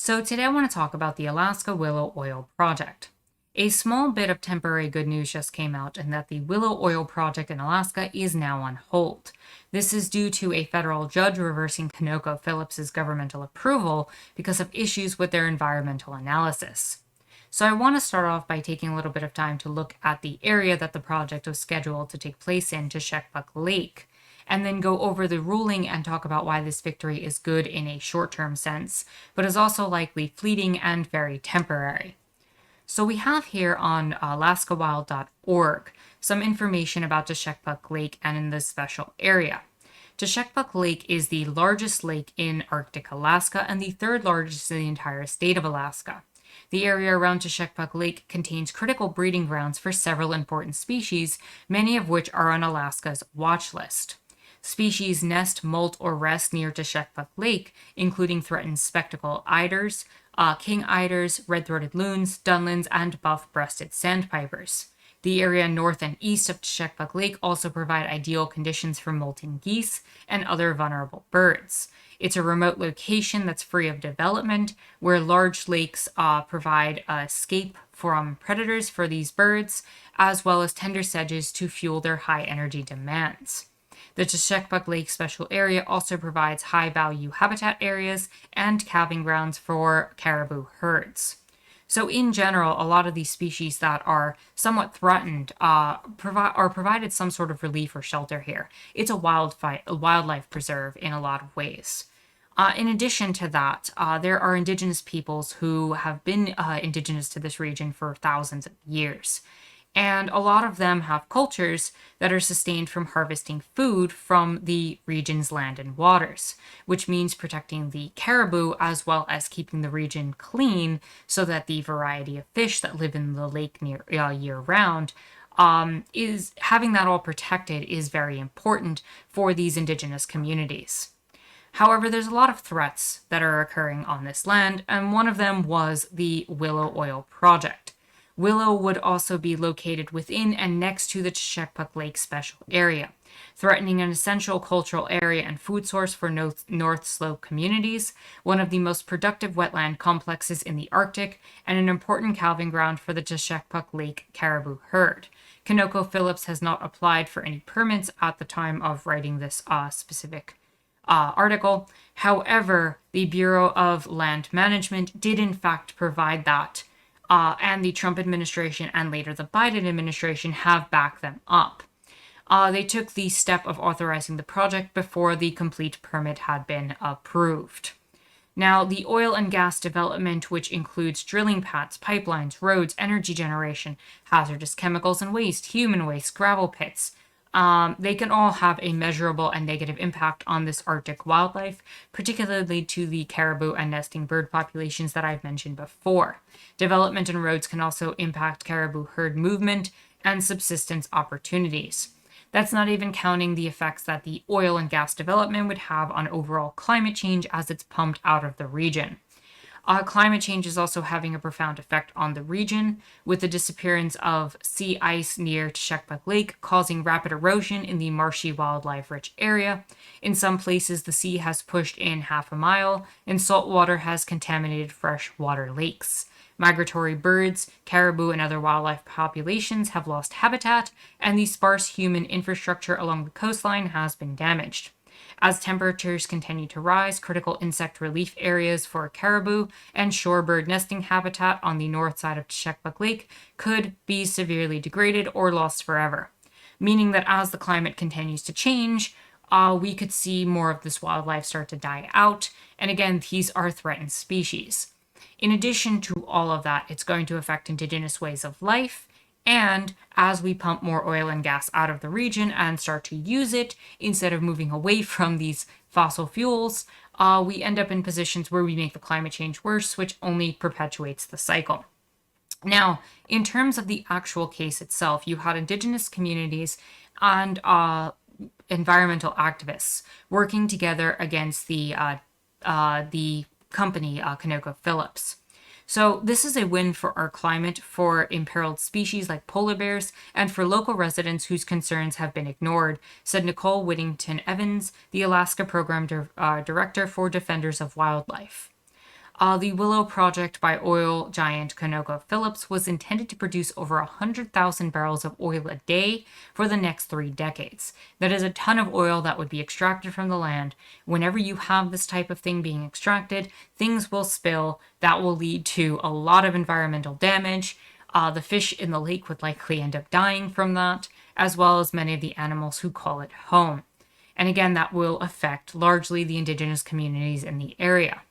So today I want to talk about the Alaska Willow Oil Project. A small bit of temporary good news just came out in that the Willow Oil Project in Alaska is now on hold. This is due to a federal judge reversing ConocoPhillips' governmental approval because of issues with their environmental analysis. So I want to start off by taking a little bit of time to look at the area that the project was scheduled to take place in, Teshekpuk Lake, and then go over the ruling and talk about why this victory is good in a short-term sense, but is also likely fleeting and very temporary. So we have here on alaskawild.org some information about Teshekpuk Lake and in this special area. Teshekpuk Lake is the largest lake in Arctic Alaska and the third largest in the entire state of Alaska. The area around Teshekpuk Lake contains critical breeding grounds for several important species, many of which are on Alaska's watch list. Species nest, molt, or rest near Teshekpuk Lake, including threatened spectacled eiders, king eiders, red-throated loons, dunlins, and buff-breasted sandpipers. The area north and east of Teshekpuk Lake also provide ideal conditions for molting geese and other vulnerable birds. It's a remote location that's free of development, where large lakes provide escape from predators for these birds, as well as tender sedges to fuel their high-energy demands. The Teshekpuk Lake Special Area also provides high-value habitat areas and calving grounds for caribou herds. So in general, a lot of these species that are somewhat threatened are provided some sort of relief or shelter here. It's a wildlife preserve in a lot of ways. In addition to that, there are indigenous peoples who have been indigenous to this region for thousands of years. And a lot of them have cultures that are sustained from harvesting food from the region's land and waters, which means protecting the caribou as well as keeping the region clean so that the variety of fish that live in the lake year-round is having that all protected is very important for these indigenous communities. However, there's a lot of threats that are occurring on this land, and one of them was the Willow Oil Project. Willow would also be located within and next to the Teshekpuk Lake Special Area, threatening an essential cultural area and food source for North Slope communities, one of the most productive wetland complexes in the Arctic, and an important calving ground for the Teshekpuk Lake caribou herd. ConocoPhillips has not applied for any permits at the time of writing this specific article. However, the Bureau of Land Management did in fact provide that, and the Trump administration and later the Biden administration have backed them up. They took the step of authorizing the project before the complete permit had been approved. Now, the oil and gas development, which includes drilling pads, pipelines, roads, energy generation, hazardous chemicals and waste, human waste, gravel pits, they can all have a measurable and negative impact on this Arctic wildlife, particularly to the caribou and nesting bird populations that I've mentioned before. Development in roads can also impact caribou herd movement and subsistence opportunities. That's not even counting the effects that the oil and gas development would have on overall climate change as it's pumped out of the region. Climate change is also having a profound effect on the region, with the disappearance of sea ice near Teshekpuk Lake causing rapid erosion in the marshy, wildlife-rich area. In some places, the sea has pushed in half a mile, and salt water has contaminated freshwater lakes. Migratory birds, caribou, and other wildlife populations have lost habitat, and the sparse human infrastructure along the coastline has been damaged. As temperatures continue to rise, critical insect relief areas for caribou and shorebird nesting habitat on the north side of Teshekpuk Lake could be severely degraded or lost forever, meaning that as the climate continues to change, we could see more of this wildlife start to die out, and again, these are threatened species. In addition to all of that, it's going to affect indigenous ways of life. And as we pump more oil and gas out of the region and start to use it, instead of moving away from these fossil fuels, we end up in positions where we make the climate change worse, which only perpetuates the cycle. Now, in terms of the actual case itself, you had indigenous communities and environmental activists working together against the company ConocoPhillips. So this is a win for our climate, for imperiled species like polar bears, and for local residents whose concerns have been ignored, said Nicole Whittington Evans, the Alaska Program Director for Defenders of Wildlife. The Willow Project by oil giant ConocoPhillips was intended to produce over 100,000 barrels of oil a day for the next 3 decades. That is a ton of oil that would be extracted from the land. Whenever you have this type of thing being extracted, things will spill. That will lead to a lot of environmental damage. The fish in the lake would likely end up dying from that, as well as many of the animals who call it home. And again, that will affect largely the indigenous communities in the area.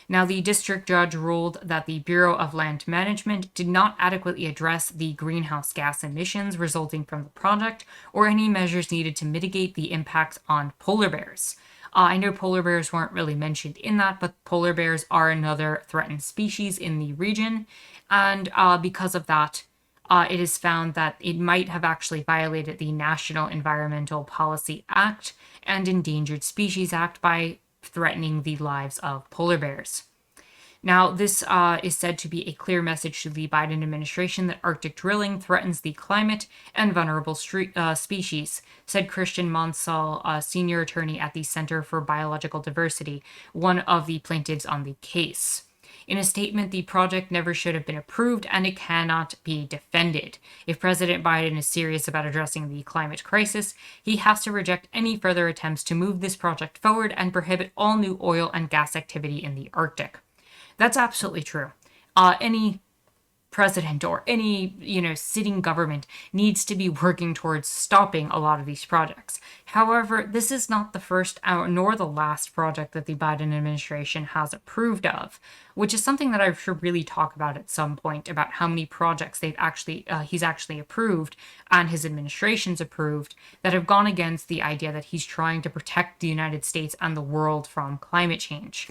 Now, the district judge ruled that the Bureau of Land Management did not adequately address the greenhouse gas emissions resulting from the project or any measures needed to mitigate the impacts on polar bears. I know polar bears weren't really mentioned in that, but polar bears are another threatened species in the region. And because of that, it is found that it might have actually violated the National Environmental Policy Act and Endangered Species Act by threatening the lives of polar bears. Now, this is said to be a clear message to the Biden administration that Arctic drilling threatens the climate and vulnerable species, said Christian Monsell, a senior attorney at the Center for Biological Diversity, one of the plaintiffs on the case. In a statement, the project never should have been approved and it cannot be defended. If President Biden is serious about addressing the climate crisis, he has to reject any further attempts to move this project forward and prohibit all new oil and gas activity in the Arctic. That's absolutely true. Any president or any, sitting government needs to be working towards stopping a lot of these projects. However, this is not the first nor the last project that the Biden administration has approved of, which is something that I should really talk about at some point, about how many projects he's actually approved and his administration's approved that have gone against the idea that he's trying to protect the United States and the world from climate change.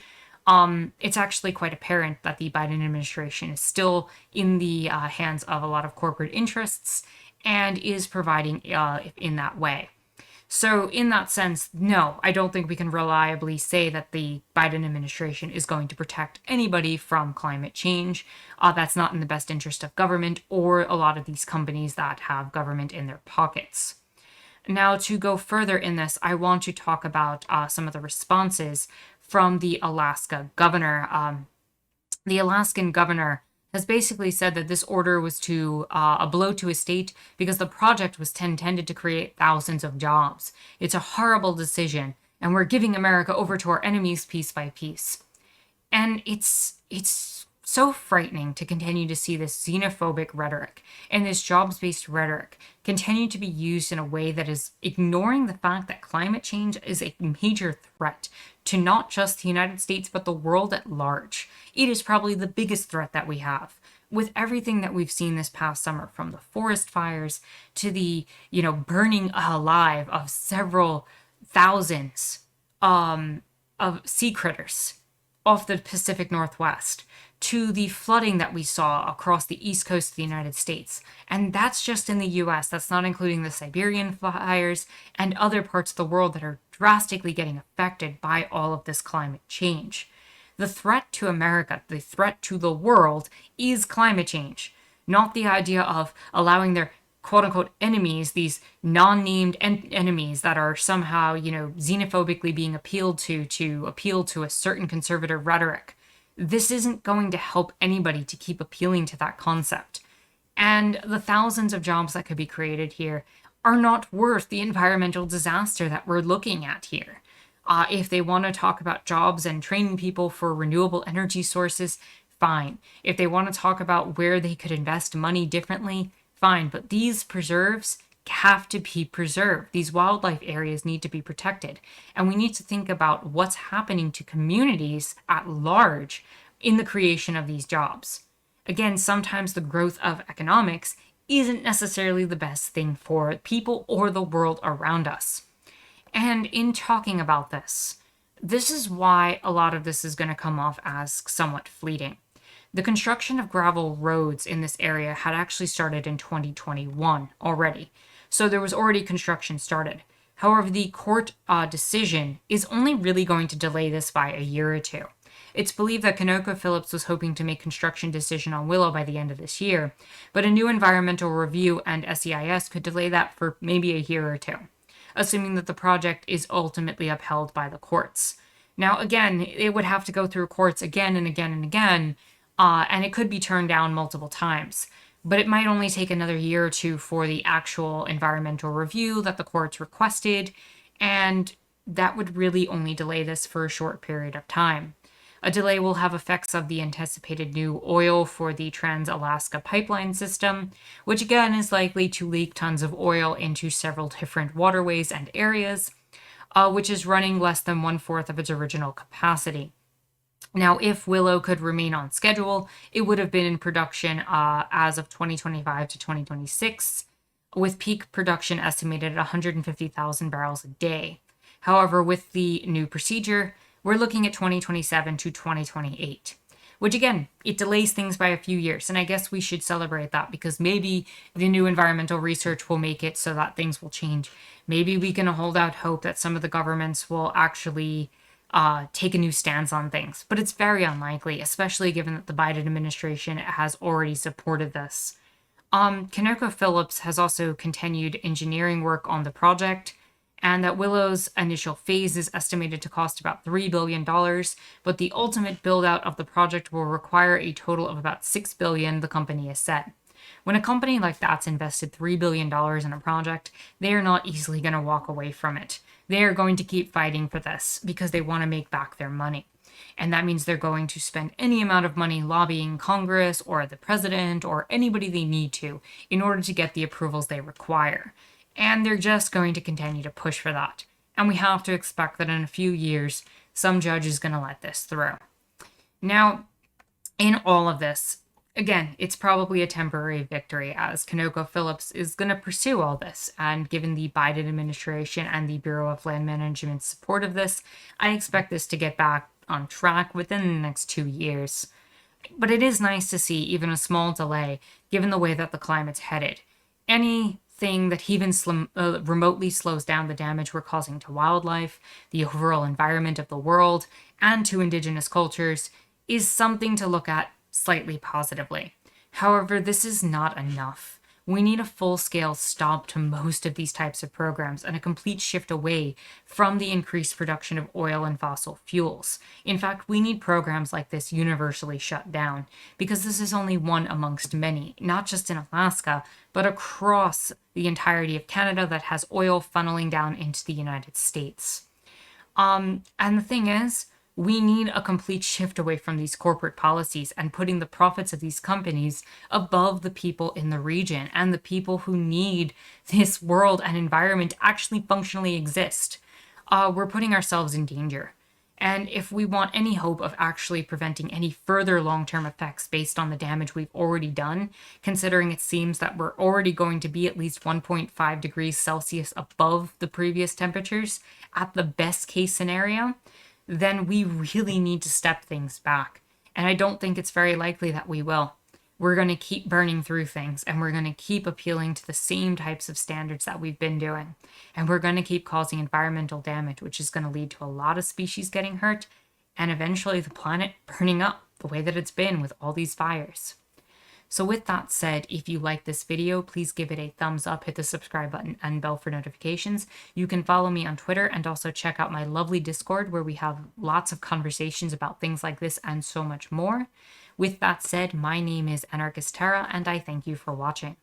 It's actually quite apparent that the Biden administration is still in the hands of a lot of corporate interests and is providing in that way. So in that sense, no, I don't think we can reliably say that the Biden administration is going to protect anybody from climate change. That's not in the best interest of government or a lot of these companies that have government in their pockets. Now, to go further in this, I want to talk about some of the responses from the Alaska governor. The Alaskan governor has basically said that this order was a blow to his state because the project was intended to create thousands of jobs. It's a horrible decision, and we're giving America over to our enemies piece by piece. And it's so frightening to continue to see this xenophobic rhetoric and this jobs-based rhetoric continue to be used in a way that is ignoring the fact that climate change is a major threat to not just the United States, but the world at large. It is probably the biggest threat that we have. With everything that we've seen this past summer, from the forest fires to the, burning alive of several thousands of sea critters off the Pacific Northwest, to the flooding that we saw across the east coast of the United States. And that's just in the US. That's not including the Siberian fires and other parts of the world that are drastically getting affected by all of this climate change. The threat to America, the threat to the world, is climate change, not the idea of allowing their quote-unquote enemies, these non-named enemies that are somehow, xenophobically being appealed to appeal to a certain conservative rhetoric. This isn't going to help anybody to keep appealing to that concept. And the thousands of jobs that could be created here are not worth the environmental disaster that we're looking at here. If they want to talk about jobs and training people for renewable energy sources, fine. If they want to talk about where they could invest money differently, fine. But these preserves have to be preserved. These wildlife areas need to be protected. And we need to think about what's happening to communities at large in the creation of these jobs. Again, sometimes the growth of economics isn't necessarily the best thing for people or the world around us. And in talking about this is why a lot of this is going to come off as somewhat fleeting. The construction of gravel roads in this area had actually started in 2021 already. So there was already construction started. However, the court decision is only really going to delay this by a year or two. It's believed that ConocoPhillips was hoping to make construction decision on Willow by the end of this year, but a new environmental review and SEIS could delay that for maybe a year or two, assuming that the project is ultimately upheld by the courts. Now, again, it would have to go through courts again and again and again, and it could be turned down multiple times. But it might only take another year or two for the actual environmental review that the courts requested, and that would really only delay this for a short period of time. A delay will have effects of the anticipated new oil for the Trans-Alaska pipeline system, which again is likely to leak tons of oil into several different waterways and areas, which is running less than 1/4 of its original capacity. Now, if Willow could remain on schedule, it would have been in production as of 2025 to 2026, with peak production estimated at 150,000 barrels a day. However, with the new procedure, we're looking at 2027 to 2028, which again, it delays things by a few years. And I guess we should celebrate that because maybe the new environmental research will make it so that things will change. Maybe we can hold out hope that some of the governments will actually take a new stance on things. But it's very unlikely, especially given that the Biden administration has already supported this. ConocoPhillips has also continued engineering work on the project, and that Willow's initial phase is estimated to cost about $3 billion, but the ultimate build out of the project will require a total of about $6 billion, the company has said. When a company like that's invested $3 billion in a project, they are not easily going to walk away from it. They are going to keep fighting for this because they want to make back their money. And that means they're going to spend any amount of money lobbying Congress or the president or anybody they need to in order to get the approvals they require. And they're just going to continue to push for that. And we have to expect that in a few years, some judge is going to let this through. Now, in all of this, again, it's probably a temporary victory as ConocoPhillips is going to pursue all this. And given the Biden administration and the Bureau of Land Management's support of this, I expect this to get back on track within the next 2 years. But it is nice to see even a small delay given the way that the climate's headed. Anything that even remotely slows down the damage we're causing to wildlife, the overall environment of the world, and to indigenous cultures is something to look at slightly positively. However, this is not enough. We need a full-scale stop to most of these types of programs and a complete shift away from the increased production of oil and fossil fuels. In fact, we need programs like this universally shut down because this is only one amongst many, not just in Alaska, but across the entirety of Canada that has oil funneling down into the United States. And the thing is, we need a complete shift away from these corporate policies and putting the profits of these companies above the people in the region and the people who need this world and environment to actually functionally exist. We're putting ourselves in danger. And if we want any hope of actually preventing any further long-term effects based on the damage we've already done, considering it seems that we're already going to be at least 1.5 degrees Celsius above the previous temperatures at the best case scenario, then we really need to step things back. And I don't think it's very likely that we will. We're going to keep burning through things, and we're going to keep appealing to the same types of standards that we've been doing. And we're going to keep causing environmental damage, which is going to lead to a lot of species getting hurt, and eventually the planet burning up the way that it's been with all these fires. So with that said, if you like this video, please give it a thumbs up, hit the subscribe button and bell for notifications. You can follow me on Twitter and also check out my lovely Discord where we have lots of conversations about things like this and so much more. With that said, my name is Anarchist Tara and I thank you for watching.